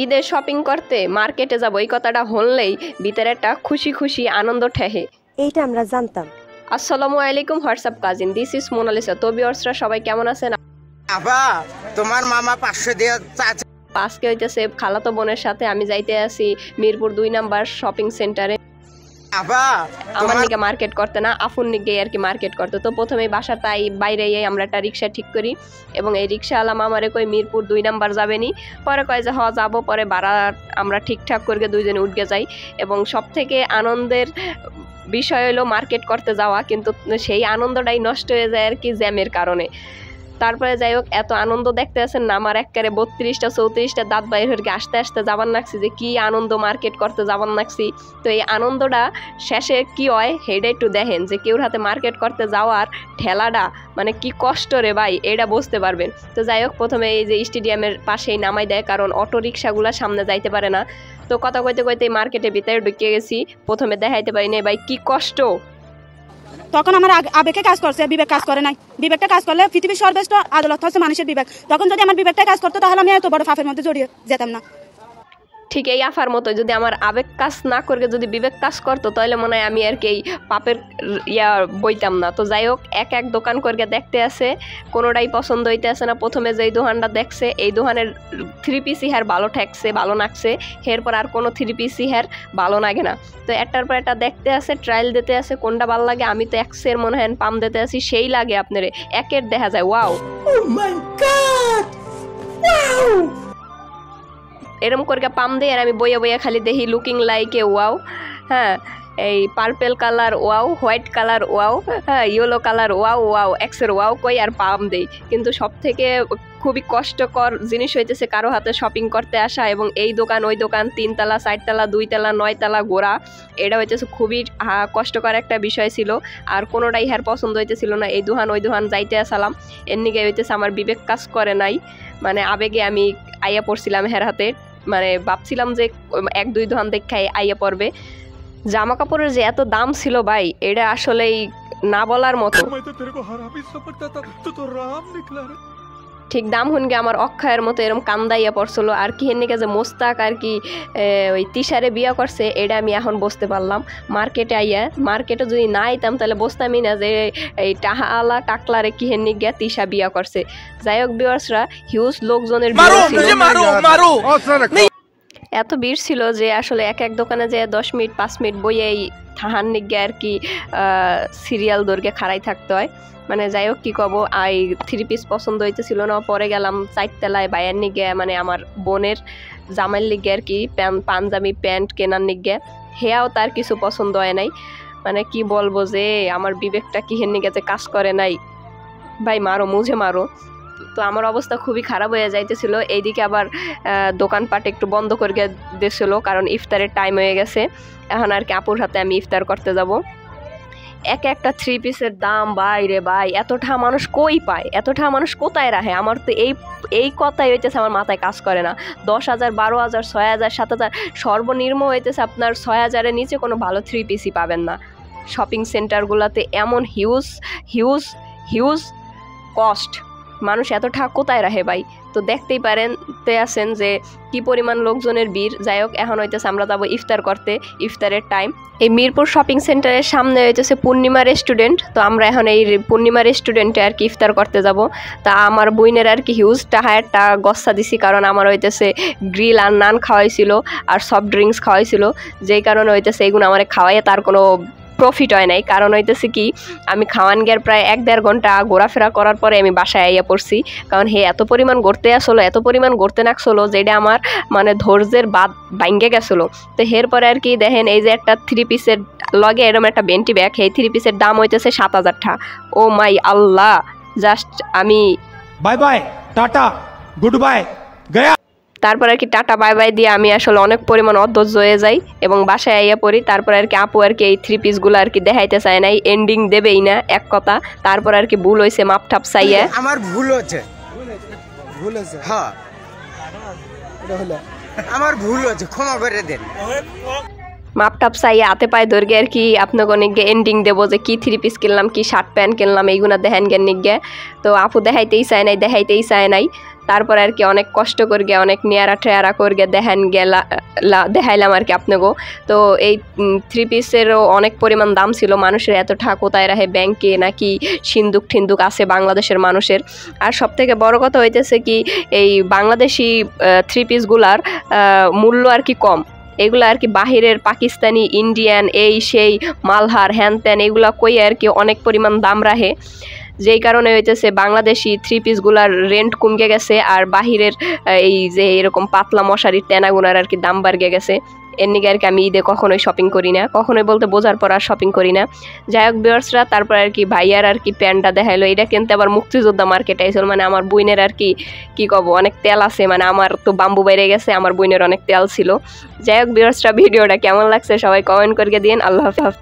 ঈদে শপিং করতে মার্কেটে যাব এই কথাটা হলেই ভিতরে একটা খুশি খুশি আনন্দ ঠেহে। এইটা আমরা জানতাম। আসসালামু আলাইকুম WhatsApp cousin, this is Monalisa. তো ভিউয়ার্সরা সবাই কেমন আছেন? আবা তোমার মামা 500 দিয়ে চাচা আজকে হইতেছে খালাতো বোনের সাথে আমি যাইতে আছি মিরপুর 2 নাম্বার শপিং সেন্টারে। আবা আমার নিকে মার্কেট করতে না, আফুর নিকে আর কি মার্কেট করতে। তো প্রথমেই বাসার তাই বাইরে আমরা একটা রিক্সা ঠিক করি এবং এই রিক্সাওয়ালা মামারে কই মিরপুর 2 নাম্বার যাবেনি। পরে কয় যে হ যাবো, পরে ভাড়া আমরা ঠিকঠাক করে দুইজনে উঠে যাই। এবং সব থেকে আনন্দের বিষয় হলো মার্কেট করতে যাওয়া, কিন্তু সেই আনন্দটাই নষ্ট হয়ে যায় আর কি জ্যামের কারণে। তারপরে যাই হোক, এত আনন্দ দেখতে আছেন না, আমার একবারে 32টা 34টা দাঁত বাইর হয়ে আসতে আসতে যাবার নাকছি যে কি আনন্দ মার্কেট করতে যাবার নাকছি। তো এই আনন্দটা শেষে কি হয় হেডে একটু দেখেন যে কেউর হাতে মার্কেট করতে যাওয়ার ঠেলাটা মানে কি কষ্ট রে ভাই, এটা বুঝতে পারবেন। তো যাই হোক, প্রথমে এই যে স্টেডিয়ামের পাশেই নামাই দেয়, কারণ অটো রিক্সাগুলো সামনে যাইতে পারে না। তো কথা কইতে কইতে মার্কেটের ভিতরে ঢুকে গেছি, প্রথমে দেখাইতে পারি না ভাই কি কষ্ট। তখন আমার আবেগে কাজ করছে, বিবেক কাজ করে নাই। বিবেকটা কাজ করলে পৃথিবীর সর্বশ্রেষ্ঠ আদালত হচ্ছে মানুষের বিবেক। তখন যদি আমার বিবেকটা কাজ করতো তাহলে আমি এত বড় ফাফের মধ্যে জড়িয়ে যেতাম না। ঠিক এই আফার মতো যদি আমার আবেগ কাজ না করে যদি বিবেক কাজ করতো তাহলে মনে হয় আমি আর কি এই পাপের বইতাম না। তো যাই হোক, এক দোকান করে দেখতে আছে, কোনোটাই পছন্দ হইতে আছে না। প্রথমে যেই দোকানটা দেখছে এই দোকানের 3 পিসি হেয়ার ভালো ঠেকছে, ভালো নাকছে, এরপর আর কোনো 3 পিসি হেয়ার ভালো লাগে না। তো একটার পর একটা দেখতে আছে, ট্রায়াল দিতে আছে কোনটা ভালো লাগে। আমি তো এক্সের মনে হয় পাম দিতে আছি, সেই লাগে আপনারে একের দেখা যায় ওয়াও এরম করে পাম দেয়। আর আমি বইয়া বইয়া খালি দেখি লুকিং লাইক এ ওয়াও, হ্যাঁ এই purple colour wow, white colour wow, হ্যাঁ ইয়েলো কালার ওয়াও ওয়াও, এক্সের ওয়াও কই আর পাম দেই। কিন্তু সব থেকে খুবই কষ্টকর জিনিস হইতেছে কারো হাতে শপিং করতে আসা এবং এই দোকান ওই দোকান 3 তলা 4 তলা 2 তলা 9 তলা ঘোরা, এটা হইতেছে খুবই কষ্টকর একটা বিষয় ছিল। আর কোনোটাই হ্যার পছন্দ হইতেছিল না, এই দোকান ওই দোকান যাইতে আসালাম। এর নিকে হইতেছে আমার বিবেক কাজ করে নাই, মানে আবেগে আমি আইয়া পড়ছিলাম হের হাতে। মানে ভাবছিলাম যে 1-2 দোকান দেখাই আইয়া পড়বে। জামা কাপড়ের যে এত দাম ছিল ভাই, এটা আসলেই না বলার মতো। ঠিক দাম হুনগে আমার অক্ষয়ের মতো এরকম কান্দাইয়া পড়ছিল। আর কি হেনিকে যে মোস্তাক আর কি ওই তিশারে বিয়া করছে, এটা আমি এখন বুঝতে পারলাম মার্কেটে আইয়া। মার্কেটে যদি না আইতাম তাহলে বুঝতামই না যে এই টাহালা টাকলারে কি হেনিক গিয়া তিশা বিয়া করছে। যাই হোক ভিউয়ার্সরা, হিউজ লোকজনের এত ভিড় ছিল যে আসলে এক দোকানে যে 10 মিনিট 5 মিনিট বইয়ে এই থাহার নিগে আর কি সিরিয়াল দৈর্ঘ্যে খাড়াই থাকতে হয়। মানে যাই হোক কি কব, এই 3 পিস পছন্দ হইতেছিল না। পরে গেলাম 4 তলায় বাইয়ের নিগে, মানে আমার বোনের জামাইয়ের লিগে আর কি পাঞ্জাবি প্যান্ট কেনার নিগে। হেয়াও তার কিছু পছন্দ হয় নাই। মানে কি বলবো যে আমার বিবেকটা কি হের নিগে যে কাজ করে নাই ভাই, মারো মুঝে মারো। তো আমার অবস্থা খুবই খারাপ হয়ে যাইতেছিল। এইদিকে আবার দোকানপাট একটু বন্ধ করে দিয়েছিল, কারণ ইফতারের টাইম হয়ে গেছে। এখন আর কি আপুর হাতে আমি ইফতার করতে যাব। একটা 3 পিসের দাম বাইরে ভাই, এতটা মানুষ কই পায়, এতটা মানুষ কোথায় রাখে? আমার তো এই কথাই হইতেছে আমার মাথায় কাজ করে না। 10,000 12,000 6,000 7,000, সর্বনিম্ন হইতেছে আপনার 6,000-এর নিচে কোনো ভালো 3 পিসই পাবেন না শপিং সেন্টারগুলোতে। এমন হিউজ হিউজ হিউজ কস্ট, মানুষ এতটা কোথায় রাখে ভাই? তো দেখতেই পারেন আছেন যে কি পরিমাণ লোকজনের ভিড়। যাই হোক, এখন হইতেছে আমরা যাবো ইফতার করতে, ইফতারের টাইম। এই মিরপুর শপিং সেন্টারের সামনে হইতেছে পূর্ণিমা রেস্টুরেন্ট। তো আমরা এখন এই পূর্ণিমা রেস্টুরেন্টে আর কি ইফতার করতে যাব। তা আমার বইনের আর কি হিউজ টাহায়ারটা গচ্ছা দিছি, কারণ আমার হইতেছে গ্রিল আর নান খাওয়াইছিল আর সফট ড্রিঙ্কস খাওয়াইছিল, যেই কারণে হইতেছে এইগুলো আমার খাওয়াইয়ে তার কোনো প্রফিট হয় নাই। কারণ হইতেছে কি, আমি খাওয়ান গিয়ার প্রায় 1-1.5 ঘন্টা ঘোরাফেরা করার পরে আমি বাসায় আইয়া পড়ছি। কারণ এত পরিমাণ ঘুরতে আসলো, এত পরিমাণ ঘুরতে নাকছিল যেটা আমার মানে ধৈর্যের বাদ ভাঙ্গে গেছিলো। তো এরপরে আর কি দেখেন এই যে একটা 3 পিসের লগে এরকম একটা বেন্টি ব্যাগ, এই 3 পিসের দাম হইতেছে 7,000 টাকা। ও মাই আল্লাহ, জাস্ট আমি bye bye tata good bye Gaya. তারপর আর কি টাটা বাই বাই দিয়ে আমি আসলে অনেক পরিমাণ অধৈর্য হয়ে যাই এবং বাসায় আইয়া পড়ি। তারপর আর কি আপু আর কি এই 3 পিসগুলো আর কি দেখাইতে চায় নাই, এন্ডিং দেবেই না এক কথা। তারপর আর কি ভুল হয়েছে, মাপ ঠাপ চাইয়া আমার ভুল হচ্ছে হ্যাঁ আমার ভুল হচ্ছে, ক্ষমা করে দেন। মাপ টাপ চাইয়া হাতে পায়ে ধরে আর কি আপনাকে অনেক এন্ডিং দেবো যে কি 3 পিস কিনলাম, কি শার্ট প্যান্ট কিনলাম, এইগুলো দেখেন জ্ঞান নিজ্ঞা। তো আপু দেখাইতেই চায় নাই। তারপর আর কি অনেক কষ্ট করে অনেক নেয়ারা টেয়ারা করে দেখাইলাম আর কি আপনাকেও। তো এই 3 পিসেরও অনেক পরিমাণ দাম ছিল, মানুষের এত টাকা কোথায় রাখে, ব্যাংকে নাকি সিন্দুক ঠিন্দুক আছে বাংলাদেশের মানুষের। আর সব থেকে বড় কথা হইতেছে কি এই বাংলাদেশি 3 পিসগুলার মূল্য আর কি কম। এগুলো আর কি বাহিরের পাকিস্তানি, ইন্ডিয়ান, এই সেই মালহার হ্যান ত্যান এগুলা কই আর কি অনেক পরিমাণ দাম রাখে, যেই কারণে হইতেছে বাংলাদেশি 3 পিসগুলার রেন্ট কমকে গেছে, আর বাহিরের এই যে এরকম পাতলা মশারির টেনাগুনার আর কি দাম বাড়গে গেছে। এর নিকে আর কি আমি ঈদে কখনোই শপিং করি না, কখনোই বলতে বোঝার পর আর শপিং করি না। যাই হোক ভিউয়ার্সরা, তারপর আর কি ভাইয়ার আর কি প্যান্টটা দেখাইলো, এটা কিনতে আবার মুক্তিযোদ্ধা মার্কেট আইছিল। মানে আমার বইনের আর কি কব অনেক তেল আছে, মানে আমার তো বাম্বু বাইরে গেছে, আমার বইনের অনেক তেল ছিল। যাই হোক ভিউয়ার্সরা, ভিডিওটা কেমন লাগছে সবাই কমেন্ট করে দিন। আল্লাহ হাফেজ।